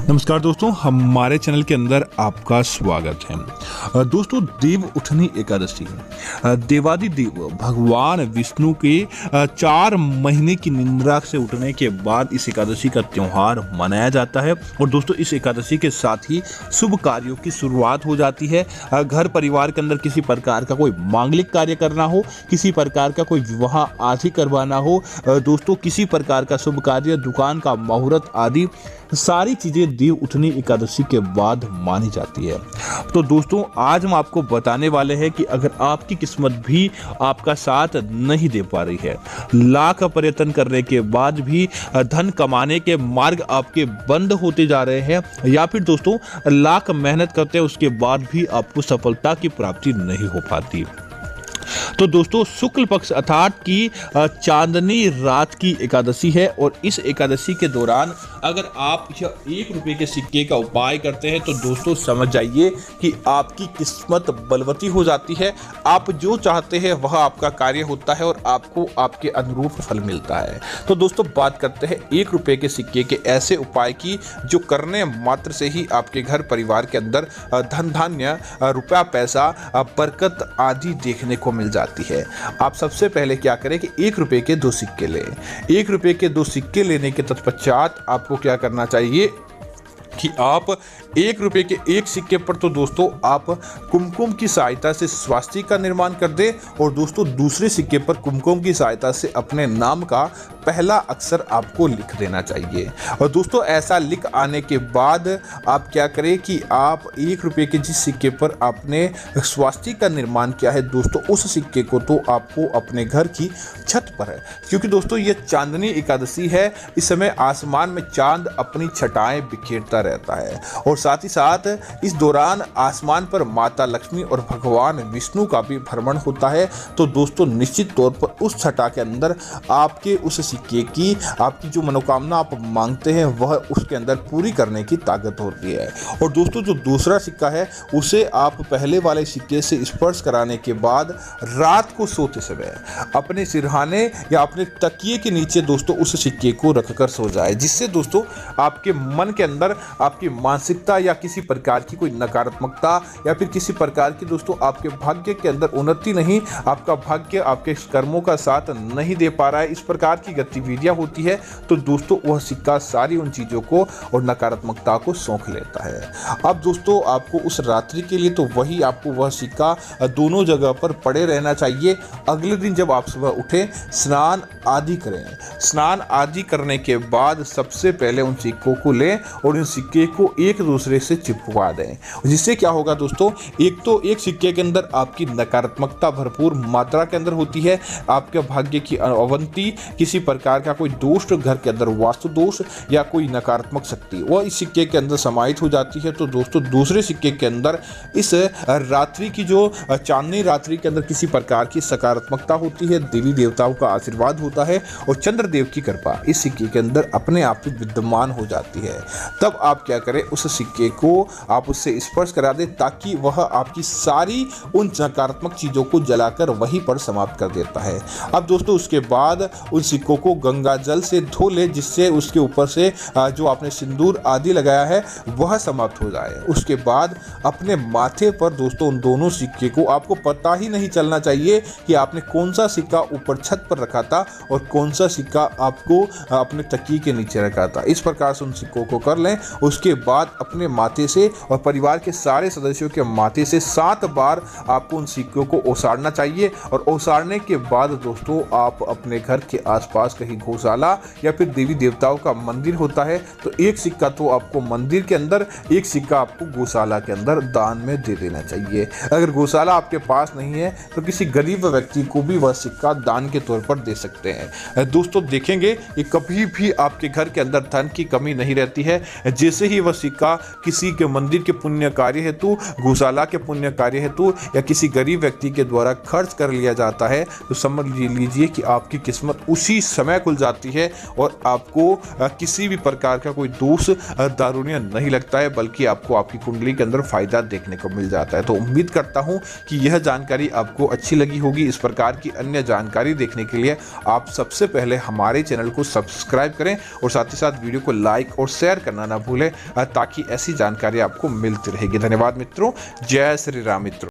नमस्कार दोस्तों, हमारे चैनल के अंदर आपका स्वागत है। दोस्तों, देव उठनी एकादशी देवादिदेव भगवान विष्णु के 4 महीने की निद्रा से उठने के बाद इस एकादशी का त्योहार मनाया जाता है। और दोस्तों, इस एकादशी के साथ ही शुभ कार्यों की शुरुआत हो जाती है। घर परिवार के अंदर किसी प्रकार का कोई मांगलिक कार्य करना हो, किसी प्रकार का कोई विवाह आदि करवाना हो, दोस्तों किसी प्रकार का शुभ कार्य, दुकान का मुहूर्त आदि सारी चीजें देव उठनी एकादशी के बाद मानी जाती है। तो दोस्तों, आज हम आपको बताने वाले हैं कि अगर आपकी किस्मत भी आपका साथ नहीं दे पा रही है, लाख प्रयत्न करने के बाद भी धन कमाने के मार्ग आपके बंद होते जा रहे हैं, या फिर दोस्तों लाख मेहनत करते हैं उसके बाद भी आपको सफलता की प्राप्ति नहीं हो पाती, तो दोस्तों शुक्ल पक्ष अर्थात की चांदनी रात की एकादशी है। और इस एकादशी के दौरान अगर आप 1 रुपए के सिक्के का उपाय करते हैं तो दोस्तों समझ जाइए कि आपकी किस्मत बलवती हो जाती है। आप जो चाहते हैं वह आपका कार्य होता है और आपको आपके अनुरूप फल मिलता है। तो दोस्तों बात करते हैं 1 रुपए के सिक्के के ऐसे उपाय की जो करने मात्र से ही आपके घर परिवार के अंदर धन धान्य, रुपया पैसा, बरकत आदि देखने को मिल जाती है। आप सबसे पहले क्या करें कि 1 रुपए के 2 सिक्के लें। 1 रुपए के 2 सिक्के लेने के तत्पश्चात आपको क्या करना चाहिए कि आप 1 रुपए के 1 सिक्के पर तो दोस्तों आप कुमकुम की सहायता से स्वास्तिक का निर्माण कर दें, और दोस्तों दूसरे सिक्के पर कुमकुम की सहायता से अपने नाम का पहला अक्षर आपको लिख देना चाहिए। और दोस्तों ऐसा लिख आने के बाद आप क्या करें कि आप 1 रुपए के जिस सिक्के पर आपने स्वास्तिक का निर्माण किया है दोस्तों, उस सिक्के को तो आपको अपने घर की छत पर है, क्योंकि दोस्तों ये चांदनी एकादशी है, इस समय आसमान में चांद अपनी छटाएं बिखेरता रहता है। और साथ ही साथ इस दौरान आसमान पर माता लक्ष्मी और भगवान विष्णु का भी भ्रमण होता है। तो दोस्तों निश्चित तौर पर उस छटा के अंदर आपके उस सिक्के की आपकी जो मनोकामना आप मांगते हैं वह उसके अंदर पूरी करने की ताकत होती है। और दोस्तों जो दूसरा सिक्का है उसे आप पहले वाले सिक्के से स्पर्श कराने के बाद रात को सोते समय अपने सिरहाने या अपने तकिए के नीचे दोस्तों उस सिक्के को रखकर सो जाए, जिससे दोस्तों आपके मन के अंदर आपकी मानसिकता या किसी प्रकार की कोई नकारात्मकता या फिर किसी प्रकार की दोस्तों आपके भाग्य के अंदर उन्नति नहीं, आपका भाग्य आपके कर्मों का साथ नहीं दे पा रहा है, इस प्रकार की गतिविधियां होती है, तो दोस्तों वह सिक्का सारी उन चीज़ों को और नकारात्मकता को सौंप लेता है। अब दोस्तों आपको उस रात्रि के लिए तो वही आपको वह सिक्का दोनों जगह पर पड़े रहना चाहिए। अगले दिन जब आप सुबह उठें, स्नान आदि करें। स्नान आदि करने के बाद सबसे पहले उन सिक्कों को लें और उन सिक्के को एक दूसरे से चिपका दें, जिससे क्या होगा दोस्तों, एक तो एक सिक्के के अंदर आपकी नकारात्मकता भरपूर मात्रा के अंदर होती है, आपके भाग्य की अवनति, किसी प्रकार का कोई दोष घर के अंदर वास्तु दोष या कोई नकारात्मक शक्ति वह इस सिक्के के अंदर समाहित हो जाती है। तो दोस्तों दूसरे सिक्के के अंदर इस रात्रि की जो चांदनी रात्रि के अंदर किसी प्रकार की सकारात्मकता होती है, देवी देवताओं का आशीर्वाद होता है और चंद्रदेव की कृपा इस सिक्के के अंदर अपने आप ही विद्यमान हो जाती है। तब आप क्या करें, उस सिक्के को आप उससे स्पर्श करा दें ताकि वह आपकी सारी उन नकारात्मक चीज़ों को जलाकर वहीं पर समाप्त कर देता है। अब दोस्तों उसके बाद उन सिक्कों को गंगा जल से धो ले, जिससे उसके ऊपर से जो आपने सिंदूर आदि लगाया है वह समाप्त हो जाए। उसके बाद अपने माथे पर दोस्तों उन दोनों सिक्के को आपको पता ही नहीं चलना चाहिए कि आपने कौन सा सिक्का ऊपर छत पर रखा था और कौन सा सिक्का आपको अपने तकिए के नीचे रखा था। इस प्रकार से उन सिक्कों को कर लें। उसके बाद अपने माथे से और परिवार के सारे सदस्यों के माथे से 7 बार आपको उन सिक्कों को ओसारना चाहिए। और ओसारने के बाद दोस्तों आप अपने घर के आसपास कहीं गौशाला या फिर देवी देवताओं का मंदिर होता है तो एक सिक्का तो आपको मंदिर के अंदर, एक सिक्का आपको गौशाला के अंदर दान में दे देना चाहिए। अगर गौशाला आपके पास नहीं है तो किसी गरीब व्यक्ति को भी वह सिक्का दान के तौर पर दे सकते हैं। दोस्तों देखेंगे कि कभी भी आपके घर के अंदर धन की कमी नहीं रहती है। जैसे ही वह सिक्का किसी के मंदिर के पुण्य कार्य हेतु, गौशाला के पुण्य कार्य हेतु या किसी गरीब व्यक्ति के द्वारा खर्च कर लिया जाता है तो समझ लीजिए कि आपकी किस्मत उसी समय खुल जाती है और आपको किसी भी प्रकार का कोई दोष दारुण्य नहीं लगता है, बल्कि आपको आपकी कुंडली के अंदर फायदा देखने को मिल जाता है। तो उम्मीद करता हूं कि यह जानकारी आपको अच्छी लगी होगी। इस प्रकार की अन्य जानकारी देखने के लिए आप सबसे पहले हमारे चैनल को सब्सक्राइब करें और साथ ही साथ वीडियो को लाइक और शेयर करना ना भूलें। लें ताकि ऐसी जानकारी आपको मिलती रहेगी। धन्यवाद मित्रों। जय श्री राम मित्रों।